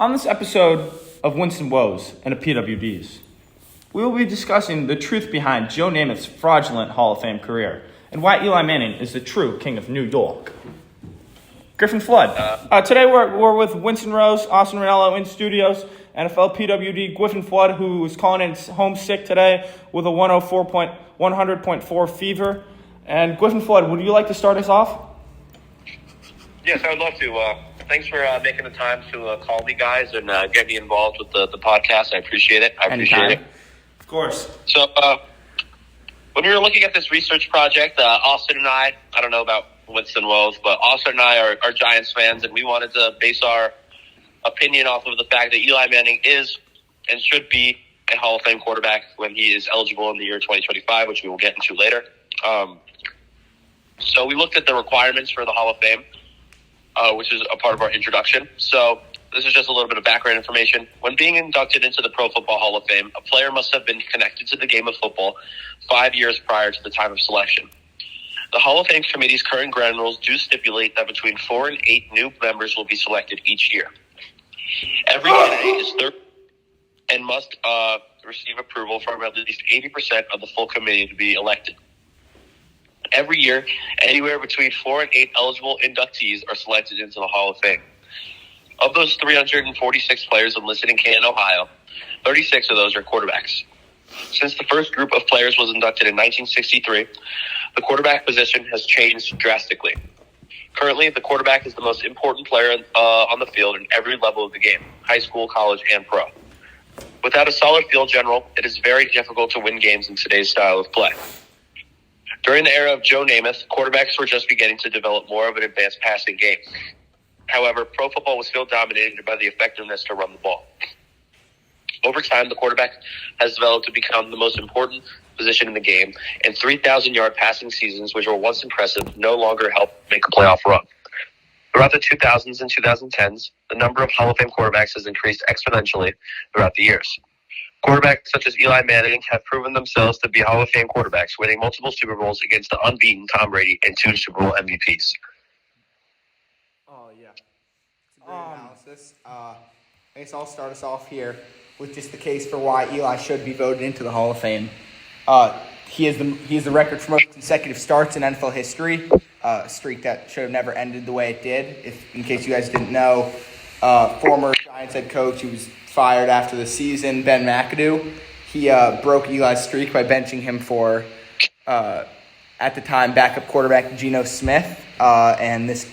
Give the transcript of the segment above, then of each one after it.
On this episode of Winston Woes and the PWDs, we will be discussing the truth behind Joe Namath's fraudulent Hall of Fame career and why Eli Manning is the true king of New York. Griffin Flood. Today we're with Winston Rose, Austin Riello in studios, NFL PWD Griffin Flood, who is calling in home sick today with a 100.4 fever. And Griffin Flood, would you like to start us off? Yes, I would love to. Thanks for making the time to call me, guys, and get me involved with the podcast. I appreciate it. Anytime. Of course. So, when we were looking at this research project, Austin and I don't know about Winston Woes, but Austin and I are Giants fans, and we wanted to base our opinion off of the fact that Eli Manning is and should be a Hall of Fame quarterback when he is eligible in the year 2025, which we will get into later. So we looked at the requirements for the Hall of Fame, which is a part of our introduction. So this is just a little bit of background information. When being inducted into the Pro Football Hall of Fame, a player must have been connected to the game of football 5 years prior to the time of selection. The Hall of Fame Committee's current ground rules do stipulate that between 4 and 8 new members will be selected each year. Every candidate is third and must receive approval from at least 80% of the full committee to be elected. Every year, anywhere between 4 and 8 eligible inductees are selected into the Hall of Fame. Of those 346 players enlisted in Canton, Ohio, 36 of those are quarterbacks. Since the first group of players was inducted in 1963, the quarterback position has changed drastically. Currently, the quarterback is the most important player on the field in every level of the game, high school, college, and pro. Without a solid field general, it is very difficult to win games in today's style of play. During the era of Joe Namath, quarterbacks were just beginning to develop more of an advanced passing game. However, pro football was still dominated by the effectiveness to run the ball. Over time, the quarterback has developed to become the most important position in the game, and 3,000-yard passing seasons, which were once impressive, no longer help make a playoff run. Throughout the 2000s and 2010s, the number of Hall of Fame quarterbacks has increased exponentially throughout the years. Quarterbacks such as Eli Manning have proven themselves to be Hall of Fame quarterbacks, winning multiple Super Bowls against the unbeaten Tom Brady and 2 Super Bowl MVPs. Oh, yeah. It's a great analysis. I guess I'll start us off here with just the case for why Eli should be voted into the Hall of Fame. He is the record for most consecutive starts in NFL history, a streak that should have never ended the way it did. In case you guys didn't know, former Giants head coach who was fired after the season, Ben McAdoo, he broke Eli's streak by benching him for, at the time, backup quarterback Geno Smith. And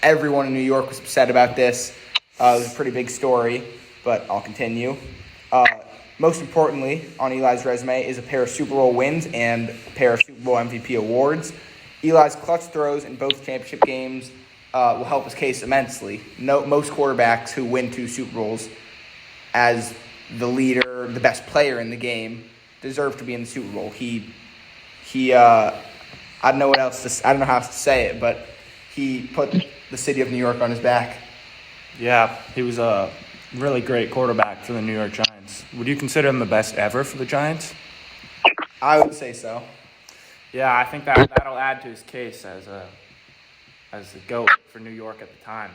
everyone in New York was upset about this. It was a pretty big story, but I'll continue. Most importantly, on Eli's resume is a pair of Super Bowl wins and a pair of Super Bowl MVP awards. Eli's clutch throws in both championship games will help his case immensely. Most quarterbacks who win 2 Super Bowls as the leader, the best player in the game, deserve to be in the Super Bowl. I don't know I don't know how else to say it, but he put the city of New York on his back. Yeah, he was a really great quarterback for the New York Giants. Would you consider him the best ever for the Giants? I would say so. Yeah, I think that'll add to his case as the GOAT for New York at the time.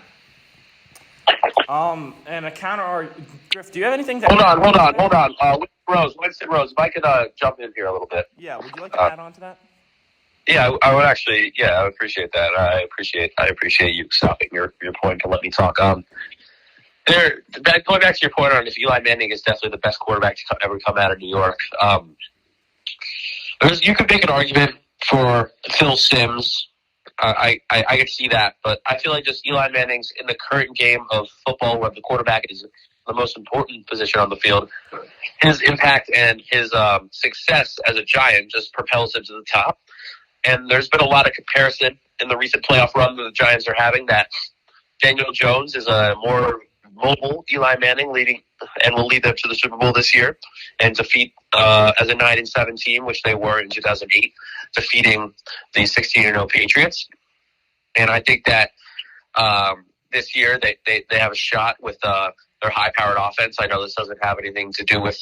And a counter Griff, do you have anything to Hold on. Winston Rose, if I could jump in here a little bit. Yeah, would you like to add on to that? Yeah, I would actually. Yeah, I would appreciate that. I appreciate you stopping your point to let me talk. Going back to your point on if Eli Manning is definitely the best quarterback to ever come out of New York. You could make an argument for Phil Simms. I could see that, but I feel like just Eli Manning's in the current game of football where the quarterback is the most important position on the field. His impact and his success as a Giant just propels him to the top. And there's been a lot of comparison in the recent playoff run that the Giants are having that Daniel Jones is a more mobile Eli Manning will lead them to the Super Bowl this year and defeat as a 9-7 team, which they were in 2008, defeating the 16-0 Patriots. And I think that this year they have a shot with their high-powered offense. I know this doesn't have anything to do with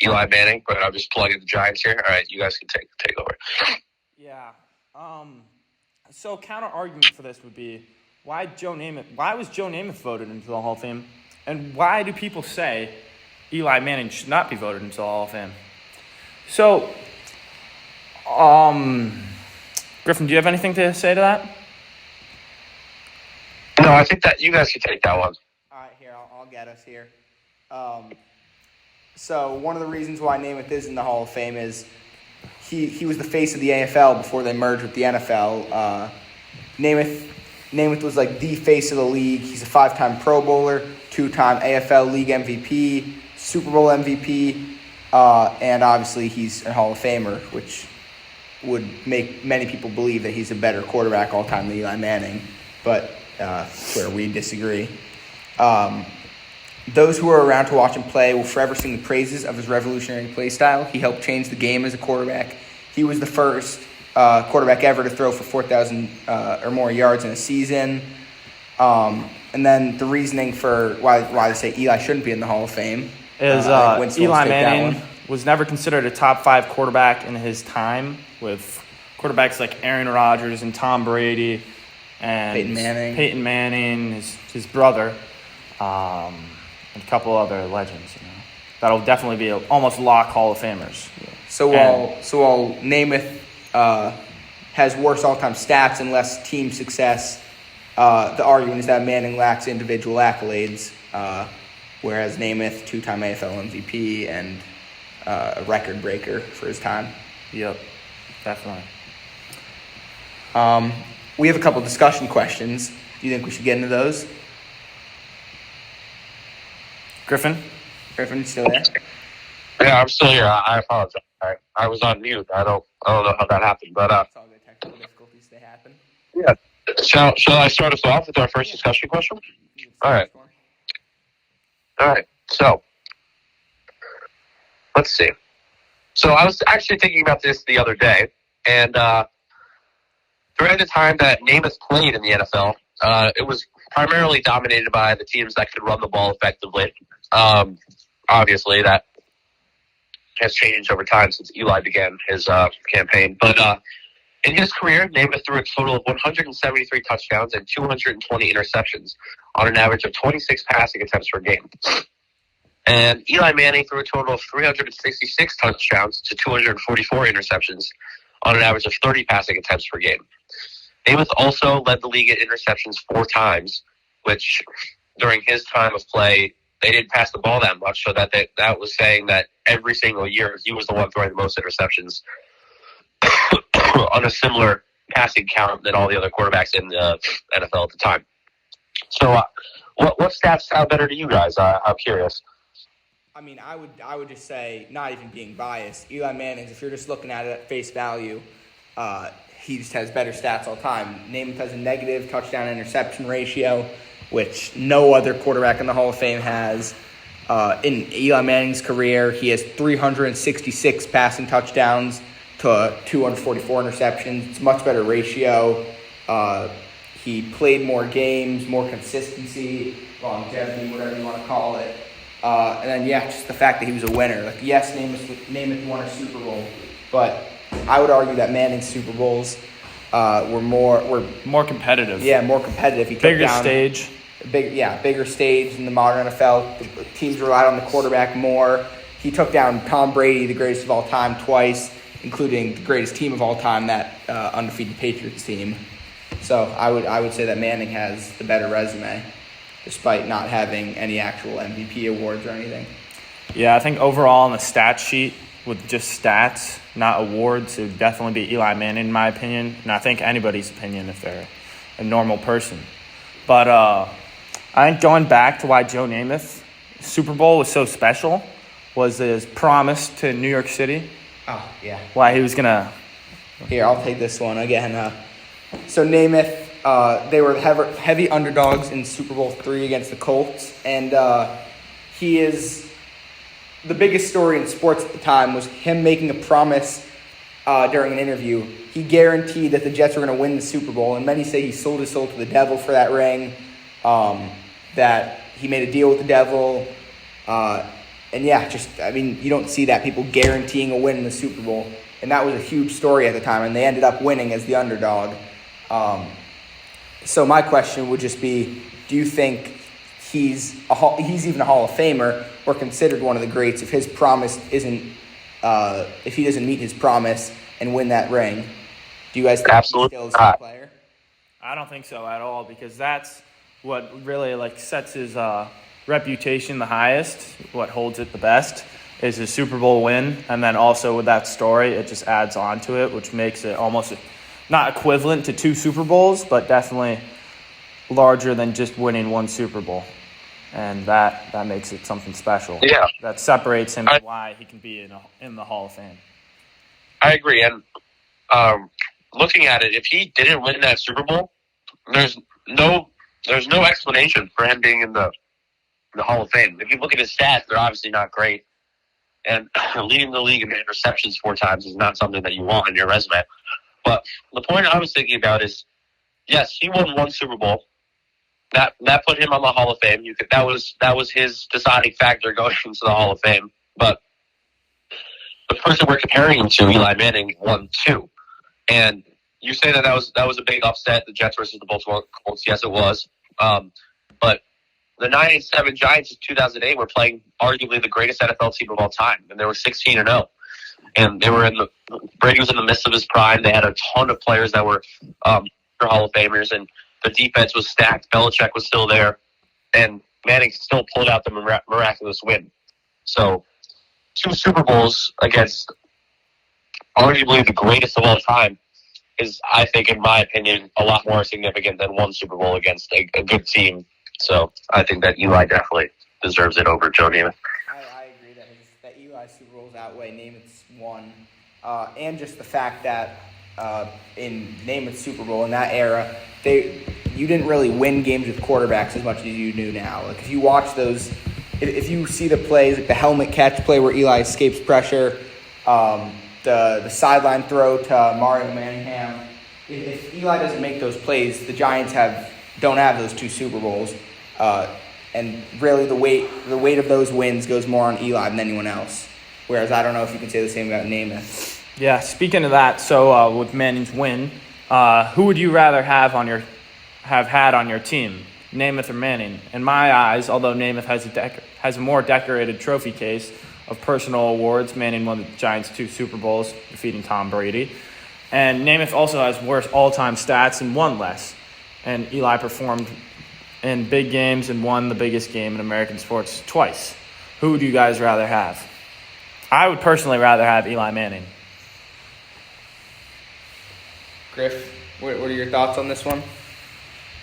Eli Manning, but I'm just plugging the Giants here. All right, you guys can take over. Yeah. So counter argument for this would be why was Joe Namath voted into the Hall of Fame? And why do people say Eli Manning should not be voted into the Hall of Fame? So, Griffin, do you have anything to say to that? No, I think that you guys should take that one. All right, here, I'll get us here. So one of the reasons why Namath is in the Hall of Fame is he was the face of the AFL before they merged with the NFL. Namath was like the face of the league. He's a 5-time Pro Bowler, 2-time AFL League MVP, Super Bowl MVP, and obviously he's a Hall of Famer, which would make many people believe that he's a better quarterback all time than Eli Manning, but where we disagree. Those who are around to watch him play will forever sing the praises of his revolutionary play style. He helped change the game as a quarterback. He was the first quarterback ever to throw for 4,000 or more yards in a season. And then the reasoning for why they say Eli shouldn't be in the Hall of Fame is Eli Manning was never considered a top 5 quarterback in his time, with quarterbacks like Aaron Rodgers and Tom Brady and Peyton Manning, his brother, and a couple other legends. That'll definitely be almost lock Hall of Famers. So while Namath has worse all-time stats and less team success, the argument is that Manning lacks individual accolades, whereas Namath, 2-time AFL MVP and a record breaker for his time. Yep, definitely. We have a couple discussion questions. Do you think we should get into those? Griffin, you still there? Yeah, I'm still here. I apologize. I was on mute. I don't know how that happened, but it's all good. Technical difficulties, they happen. Yeah. Shall I start us off with our first discussion question? All right. So let's see. So I was actually thinking about this the other day, and during the time that Namath played in the NFL, it was primarily dominated by the teams that could run the ball effectively. Obviously, that has changed over time since Eli began his campaign. But in his career, Namath threw a total of 173 touchdowns and 220 interceptions on an average of 26 passing attempts per game. And Eli Manning threw a total of 366 touchdowns to 244 interceptions on an average of 30 passing attempts per game. Namath also led the league in interceptions 4 times, which during his time of play, they didn't pass the ball that much, so that was saying that every single year he was the one throwing the most interceptions on a similar passing count than all the other quarterbacks in the NFL at the time. So what stats sound better to you guys? I'm curious. I mean, I would just say, not even being biased, Eli Manning's, if you're just looking at it at face value, he just has better stats all time. Namath has a negative touchdown-interception ratio, which no other quarterback in the Hall of Fame has. In Eli Manning's career, he has 366 passing touchdowns to 244 interceptions. It's a much better ratio. He played more games, more consistency, longevity, whatever you want to call it. And then, just the fact that he was a winner. Like, yes, Namath won a Super Bowl, but I would argue that Manning's Super Bowls were more competitive. Yeah, more competitive. He bigger stage. Bigger stage in the modern NFL. The teams relied on the quarterback more. He took down Tom Brady, the greatest of all time, twice, including the greatest team of all time, that undefeated Patriots team. So I would say that Manning has the better resume, despite not having any actual MVP awards or anything. Yeah, I think overall on the stat sheet, with just stats, not awards, it would definitely be Eli Manning, in my opinion, and I think anybody's opinion if they're a normal person. But I think going back to why Joe Namath Super Bowl was so special was his promise to New York City. Oh, yeah. Why he was going to... Here, I'll take this one again. So Namath, they were heavy underdogs in Super Bowl III against the Colts, and he is... The biggest story in sports at the time was him making a promise during an interview. He guaranteed that the Jets were going to win the Super Bowl, and many say he sold his soul to the devil for that ring, that he made a deal with the devil. You don't see that, people guaranteeing a win in the Super Bowl. And that was a huge story at the time, and they ended up winning as the underdog. So my question would just be, do you think he's even a Hall of Famer or considered one of the greats if his promise isn't if he doesn't meet his promise and win that ring. Do you guys think he's still the same player? I don't think so at all, because that's what really sets his reputation the highest. What holds it the best is his Super Bowl win, and then also with that story, it just adds on to it, which makes it almost not equivalent to 2 Super Bowls, but definitely larger than just winning 1 Super Bowl. And that makes it something special. Yeah. That separates him and why he can be in the Hall of Fame. I agree. And looking at it, if he didn't win that Super Bowl, there's no explanation for him being in the Hall of Fame. If you look at his stats, they're obviously not great. And leading the league in interceptions 4 times is not something that you want on your resume. But the point I was thinking about is, yes, he won 1 Super Bowl. That put him on the Hall of Fame. That was his deciding factor going into the Hall of Fame. But the person we're comparing him to, Eli Manning, won 2. And you say that was a big upset, the Jets versus the Baltimore Colts. Yes, it was. But the 9-7 Giants in 2008 were playing arguably the greatest NFL team of all time, and they were 16-0. And they were Brady was in the midst of his prime. They had a ton of players that were Hall of Famers, and the defense was stacked. Belichick was still there, and Manning still pulled out the miraculous win. So 2 Super Bowls against arguably the greatest of all time is, I think, in my opinion, a lot more significant than 1 Super Bowl against a good team. So I think that Eli definitely deserves it over Joe Namath. I agree that Eli Super Bowls outweigh Namath's 1, and just the fact that in Namath's Super Bowl in that era, you didn't really win games with quarterbacks as much as you do now. If you watch those, if you see the plays, like the helmet catch play where Eli escapes pressure, the sideline throw to Mario Manningham, if Eli doesn't make those plays, the Giants don't have those 2 Super Bowls, and really the weight of those wins goes more on Eli than anyone else. Whereas I don't know if you can say the same about Namath. Yeah, speaking of that, so with Manning's win, who would you rather have had on your team, Namath or Manning? In my eyes, although Namath has a more decorated trophy case of personal awards, Manning won the Giants 2 Super Bowls, defeating Tom Brady. And Namath also has worse all-time stats and won less. And Eli performed in big games and won the biggest game in American sports twice. Who would you guys rather have? I would personally rather have Eli Manning. Griff, what are your thoughts on this one?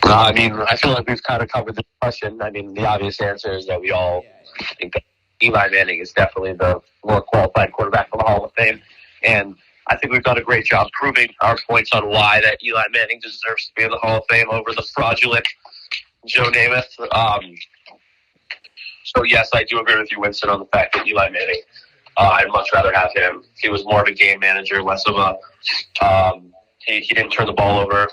I mean, I feel like we've kind of covered the question. I mean, the obvious answer is that we all think that Eli Manning is definitely the more qualified quarterback for the Hall of Fame. And I think we've done a great job proving our points on why that Eli Manning deserves to be in the Hall of Fame over the fraudulent Joe Namath. So, yes, I do agree with you, Winston, on the fact that Eli Manning, I'd much rather have him. He was more of a game manager, less of a he didn't turn the ball over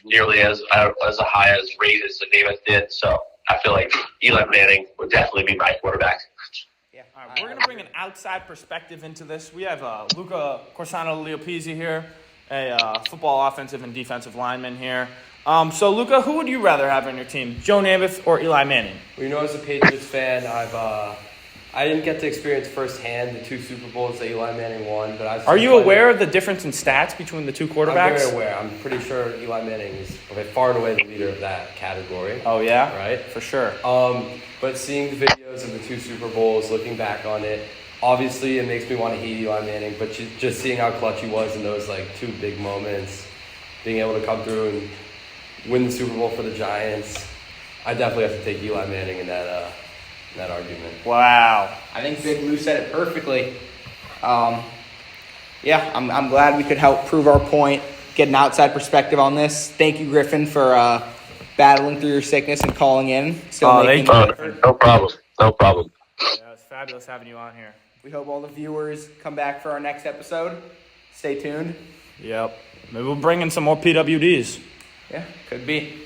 nearly as a high as rate as Namath did. So I feel like Eli Manning would definitely be my quarterback. Yeah. All right, we're going to bring an outside perspective into this. We have Luca Corsano-Leopizzi here, a football offensive and defensive lineman here. So, Luca, who would you rather have on your team, Joe Namath or Eli Manning? Well, as a Patriots fan, I didn't get to experience firsthand the 2 Super Bowls that Eli Manning won. But Are you aware of the difference in stats between the 2 quarterbacks? I'm very aware. I'm pretty sure Eli Manning is far and away the leader of that category. Oh, yeah? Right? For sure. But seeing the videos of the 2 Super Bowls, looking back on it, obviously it makes me want to hate Eli Manning, but just seeing how clutch he was in those 2 big moments, being able to come through and win the Super Bowl for the Giants, I definitely have to take Eli Manning in that argument. Wow. I think Big Lou said it perfectly. I'm glad we could help prove our point, get an outside perspective on this. Thank you, Griffin, for battling through your sickness and calling in. Thank you. No problem. Yeah, it's fabulous having you on here. We hope all the viewers come back for our next episode. Stay tuned. Yep. Maybe we'll bring in some more PWDs. Yeah, could be.